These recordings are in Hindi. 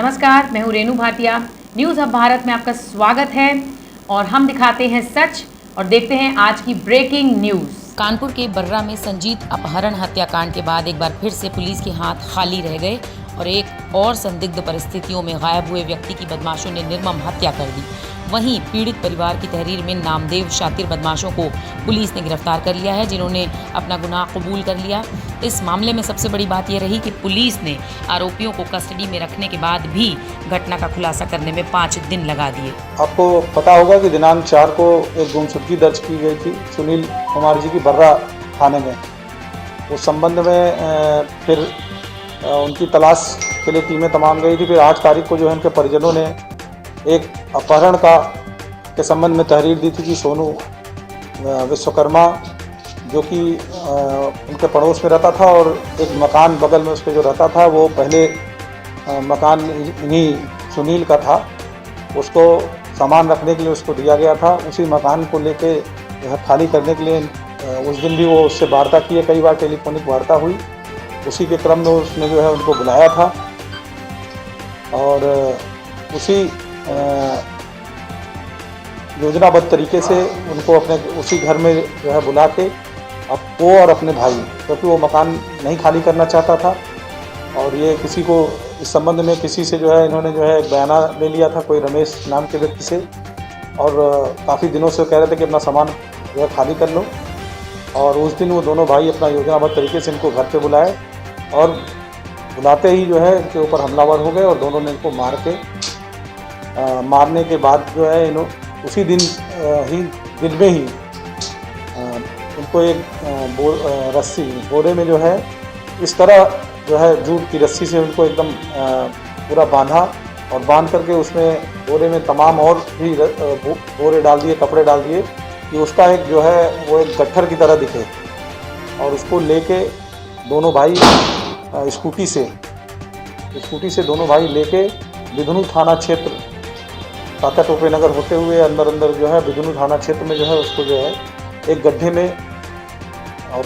नमस्कार, मैं हूँ रेनू भाटिया। न्यूज़ हब भारत में आपका स्वागत है और हम दिखाते हैं सच और देखते हैं आज की ब्रेकिंग न्यूज़। कानपुर के बर्रा में संजीत अपहरण हत्याकांड के बाद एक बार फिर से पुलिस के हाथ खाली रह गए और एक और संदिग्ध परिस्थितियों में गायब हुए व्यक्ति की बदमाशों ने निर्मम हत्या कर दी। वहीं पीड़ित परिवार की तहरीर में नामदेव शातिर बदमाशों को पुलिस ने गिरफ्तार कर लिया है, जिन्होंने अपना गुनाह कबूल कर लिया। इस मामले में सबसे बड़ी बात यह रही कि पुलिस ने आरोपियों को कस्टडी में रखने के बाद भी घटना का खुलासा करने में 5 दिन लगा दिए। आपको पता होगा कि दिनांक 4 को एक गुमशुदगी दर्ज की गई थी सुनील कुमार जी की बर्रा थाने में। उस संबंध में फिर उनकी तलाश के लिए टीमें तमाम गई थी। फिर 8 तारीख को जो है उनके परिजनों ने एक अपहरण के संबंध में तहरीर दी थी कि सोनू विश्वकर्मा जो कि उनके पड़ोस में रहता था और एक मकान बगल में उसके जो रहता था वो पहले मकान इन्हीं सुनील का था, उसको सामान रखने के लिए उसको दिया गया था। उसी मकान को लेके खाली करने के लिए उस दिन भी वो उससे वार्ता की है, कई बार टेलीफोनिक वार्ता हुई। उसी के क्रम में उसने जो है उनको बुलाया था और उसी योजनाबद्ध तरीके से उनको अपने उसी घर में जो है बुला के अब वो और अपने भाई, क्योंकि वो मकान नहीं खाली करना चाहता था और ये किसी को इस संबंध में किसी से जो है इन्होंने जो है एक बयाना ले लिया था कोई रमेश नाम के व्यक्ति से, और काफ़ी दिनों से कह रहे थे कि अपना सामान जो है खाली कर लो। और उस दिन वो दोनों भाई अपना योजनाबद्ध तरीके से इनको घर पे बुलाए और बुलाते ही जो है इनके ऊपर हमलावर हो गए और दोनों ने इनको मारने के बाद जो है उसी दिन में ही उनको एक रस्सी बोरे में जो है इस तरह जो है जूट की रस्सी से उनको एकदम पूरा बांधा और बांध करके उसमें बोरे में तमाम और भी बोरे डाल दिए, कपड़े डाल दिए कि उसका एक जो है वो एक गट्ठर की तरह दिखे। और उसको लेके दोनों भाई स्कूटी से दोनों भाई लेके बिधुनु थाना क्षेत्र ताता टोपे नगर होते हुए अंदर जो है बिधुनु थाना क्षेत्र में जो है उसको जो है एक गड्ढे में, और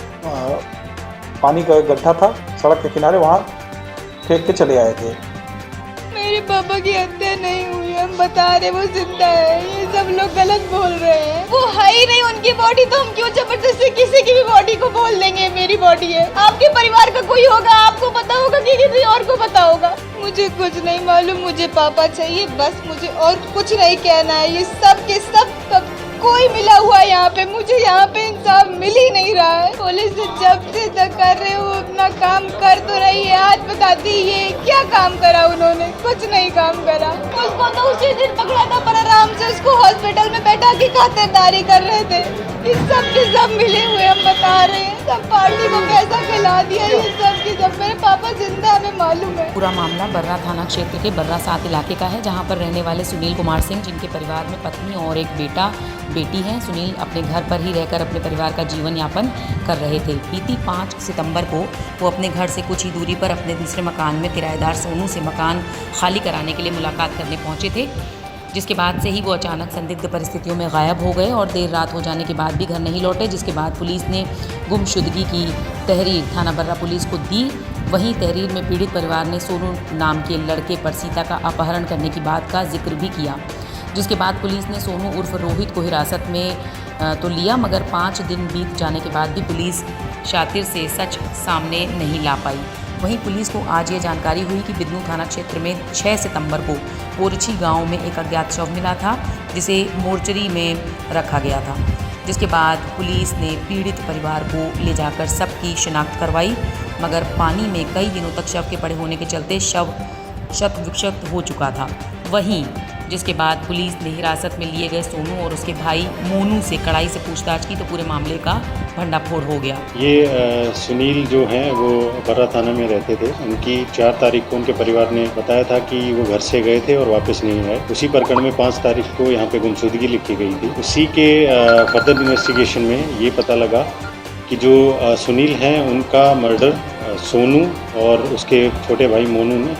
पानी का एक गड्ढा था सड़क के किनारे, वहाँ फेंक के चले आए थे। मेरे पापा की हत्या नहीं हुई, हम बता रहे वो जिंदा है, ये सब लोग गलत बोल रहे हैं। वो है ही नहीं उनकी बॉडी, तो हम क्यों जबरदस्ती किसी की भी बॉडी को बोल देंगे मेरी बॉडी है। आपके परिवार का कोई होगा, आपको पता होगा कि किसी और को पता होगा। मुझे कुछ नहीं मालूम, मुझे पापा चाहिए बस, मुझे और कुछ नहीं कहना है। ये सब के सब कोई मिला हुआ है यहाँ पे, मुझे यहाँ पे इंसाफ मिल ही नहीं रहा है। पुलिस जब से तक कर रहे हो अपना काम कर तो रही है, हाथ बताती ये क्या काम करा उन्होंने, कुछ नहीं काम करा। उसको तो उसी दिन पकड़ा था पर आराम से उसको हॉस्पिटल में बैठा के खातिरदारी कर रहे थे। इस सब के सब मिले हुए हम बता रहे हैं, सब पार्टी को पैसा खिला दिया, ये सब के सब। मेरे पापा जिंदा हमें मालूम है। पूरा मामला बर्रा थाना क्षेत्र के बर्रा 7 इलाके का है, जहां पर रहने वाले सुनील कुमार सिंह, जिनके परिवार में पत्नी और एक बेटी है। सुनील अपने घर पर ही रहकर अपने परिवार का जीवन यापन कर रहे थे। बीती 5 सितंबर को वो अपने घर से कुछ ही दूरी पर अपने दूसरे मकान में किराएदार सोनू से मकान खाली कराने के लिए मुलाकात करने पहुंचे थे, जिसके बाद से ही वो अचानक संदिग्ध परिस्थितियों में गायब हो गए और देर रात हो जाने के बाद भी घर नहीं लौटे, जिसके बाद पुलिस ने गुमशुदगी की तहरीर थाना बर्रा पुलिस को दी। वहीं तहरीर में पीड़ित परिवार ने सोनू नाम के लड़के पर सीता का अपहरण करने की बात का जिक्र भी किया, जिसके बाद पुलिस ने सोनू उर्फ रोहित को हिरासत में तो लिया, मगर 5 दिन बीत जाने के बाद भी पुलिस शातिर से सच सामने नहीं ला पाई। वहीं पुलिस को आज ये जानकारी हुई कि बिधनु थाना क्षेत्र में 6 सितंबर को पोरछी गांव में एक अज्ञात शव मिला था, जिसे मोर्चरी में रखा गया था, जिसके बाद पुलिस ने पीड़ित परिवार को ले जाकर सबकी शिनाख्त करवाई, मगर पानी में कई दिनों तक शव के पड़े होने के चलते शव शत विक्षत हो चुका था। वहीं जिसके बाद पुलिस ने हिरासत में लिए गए सोनू और उसके भाई मोनू से कड़ाई से पूछताछ की तो पूरे मामले का भंडाफोड़ हो गया। ये सुनील जो हैं वो बर्रा थाना में रहते थे। उनकी 4 तारीख को उनके परिवार ने बताया था कि वो घर से गए थे और वापस नहीं आए। उसी प्रकरण में 5 तारीख को यहाँ पे गुमशुदगी लिखी गई थी। उसी के फर्दर इन्वेस्टिगेशन में ये पता लगा कि जो सुनील हैं उनका मर्डर सोनू और उसके छोटे भाई मोनू ने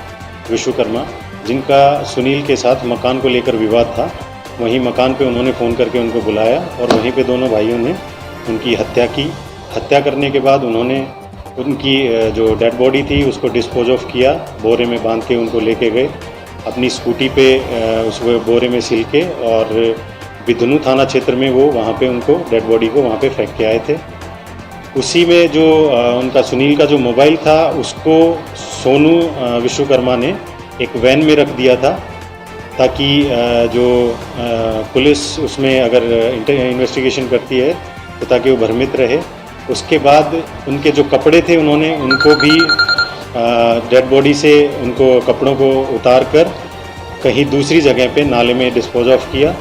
विश्वकर्मा, जिनका सुनील के साथ मकान को लेकर विवाद था, वहीं मकान पे उन्होंने फ़ोन करके उनको बुलाया और वहीं पे दोनों भाइयों ने उनकी हत्या की। हत्या करने के बाद उन्होंने उनकी जो डेड बॉडी थी उसको डिस्पोज ऑफ किया, बोरे में बांध के उनको लेके गए अपनी स्कूटी पे उस बोरे में सिल के और बिधनू थाना क्षेत्र में वो वहाँ पे उनको डेड बॉडी को वहाँ पे फेंक के आए थे। उसी में जो उनका सुनील का जो मोबाइल था उसको सोनू विश्वकर्मा ने एक वैन में रख दिया था ताकि जो पुलिस उसमें अगर इन्वेस्टिगेशन करती है तो ताकि वो भ्रमित रहे। उसके बाद उनके जो कपड़े थे उन्होंने उनको भी डेड बॉडी से उनको कपड़ों को उतार कर कहीं दूसरी जगह पे नाले में डिस्पोज ऑफ किया।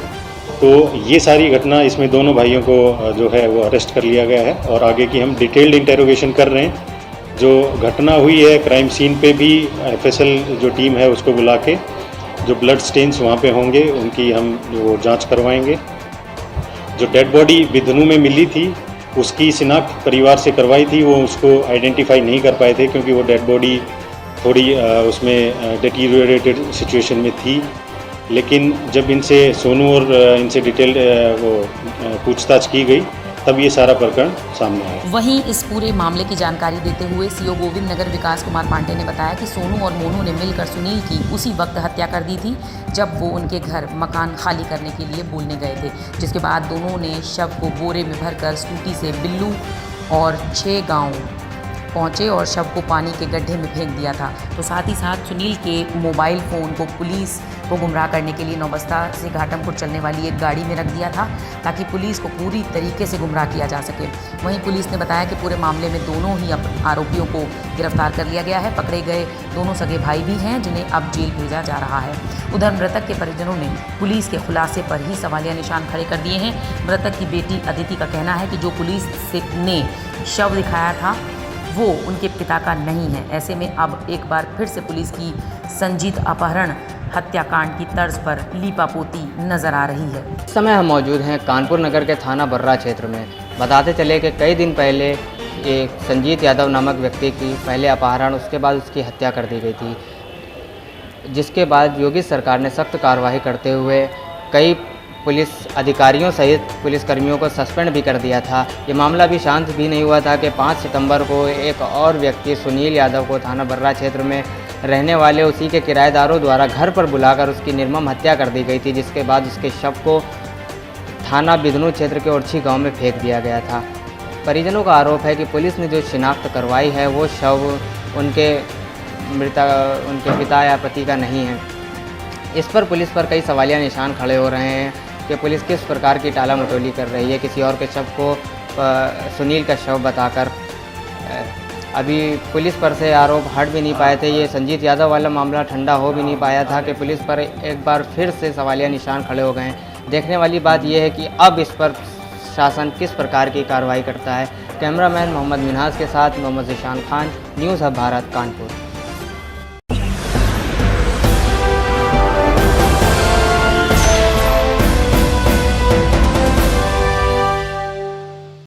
तो ये सारी घटना इसमें दोनों भाइयों को जो है वो अरेस्ट कर लिया गया है और आगे की हम डिटेल्ड इंटेरोगेशन कर रहे हैं। जो घटना हुई है क्राइम सीन पे भी एफएसएल जो टीम है उसको बुला के जो ब्लड स्टेन्स वहाँ पे होंगे उनकी हम वो जांच करवाएंगे। जो डेड बॉडी बिधनू में मिली थी उसकी शिनाख्त परिवार से करवाई थी, वो उसको आइडेंटिफाई नहीं कर पाए थे क्योंकि वो डेड बॉडी थोड़ी उसमें डिटीरियोरेटेड सिचुएशन में थी। लेकिन जब इनसे सोनू और इनसे डिटेल वो पूछताछ की गई तब ये सारा प्रकरण सामने आया। वहीं इस पूरे मामले की जानकारी देते हुए सीओ गोविंद नगर विकास कुमार पांडे ने बताया कि सोनू और मोनू ने मिलकर सुनील की उसी वक्त हत्या कर दी थी जब वो उनके घर मकान खाली करने के लिए बोलने गए थे, जिसके बाद दोनों ने शव को बोरे में भरकर स्कूटी से बिल्लू और 6 गांव पहुंचे और शव को पानी के गड्ढे में फेंक दिया था। तो साथ ही साथ सुनील के मोबाइल फ़ोन को पुलिस को गुमराह करने के लिए नौबस्ता से घाटमपुर चलने वाली एक गाड़ी में रख दिया था ताकि पुलिस को पूरी तरीके से गुमराह किया जा सके। वहीं पुलिस ने बताया कि पूरे मामले में दोनों ही आरोपियों को गिरफ्तार कर लिया गया है। पकड़े गए दोनों सगे भाई भी हैं जिन्हें अब जेल भेजा जा रहा है। उधर मृतक के परिजनों ने पुलिस के खुलासे पर ही सवालिया निशान खड़े कर दिए हैं। मृतक की बेटी अदिति का कहना है कि जो पुलिस ने शव दिखाया था वो उनके पिता का नहीं है। ऐसे में अब एक बार फिर से पुलिस की संजीत अपहरण हत्याकांड की तर्ज पर लीपापोती नजर आ रही है। इस समय हम मौजूद हैं कानपुर नगर के थाना बर्रा क्षेत्र में। बताते चले कि कई दिन पहले एक संजीत यादव नामक व्यक्ति की पहले अपहरण, उसके बाद उसकी हत्या कर दी गई थी, जिसके बाद योगी सरकार ने सख्त कार्रवाई करते हुए कई पुलिस अधिकारियों सहित पुलिसकर्मियों को सस्पेंड भी कर दिया था। ये मामला भी शांत भी नहीं हुआ था कि 5 सितंबर को एक और व्यक्ति सुनील यादव को थाना बर्रा क्षेत्र में रहने वाले उसी के किराएदारों द्वारा घर पर बुलाकर उसकी निर्मम हत्या कर दी गई थी, जिसके बाद उसके शव को थाना बिधनू क्षेत्र के ओरछी गांव में फेंक दिया गया था। परिजनों का आरोप है कि पुलिस ने जो शिनाख्त करवाई है वो शव उनके पिता या पति का नहीं है। इस पर पुलिस पर कई सवालिया निशान खड़े हो रहे हैं कि पुलिस किस प्रकार की टाला मटोली कर रही है किसी और के शव को सुनील का शव बताकर। अभी पुलिस पर से आरोप हट भी नहीं पाए थे। ये संजीत यादव वाला मामला ठंडा हो भी नहीं पाया था कि पुलिस पर एक बार फिर से सवालिया निशान खड़े हो गए हैं। देखने वाली बात यह है कि अब इस पर शासन किस प्रकार की कार्रवाई करता है। कैमरामैन मोहम्मद मिनहाज के साथ मोहम्मद ज़ीशान खान, न्यूज़ हब भारत, कानपुर।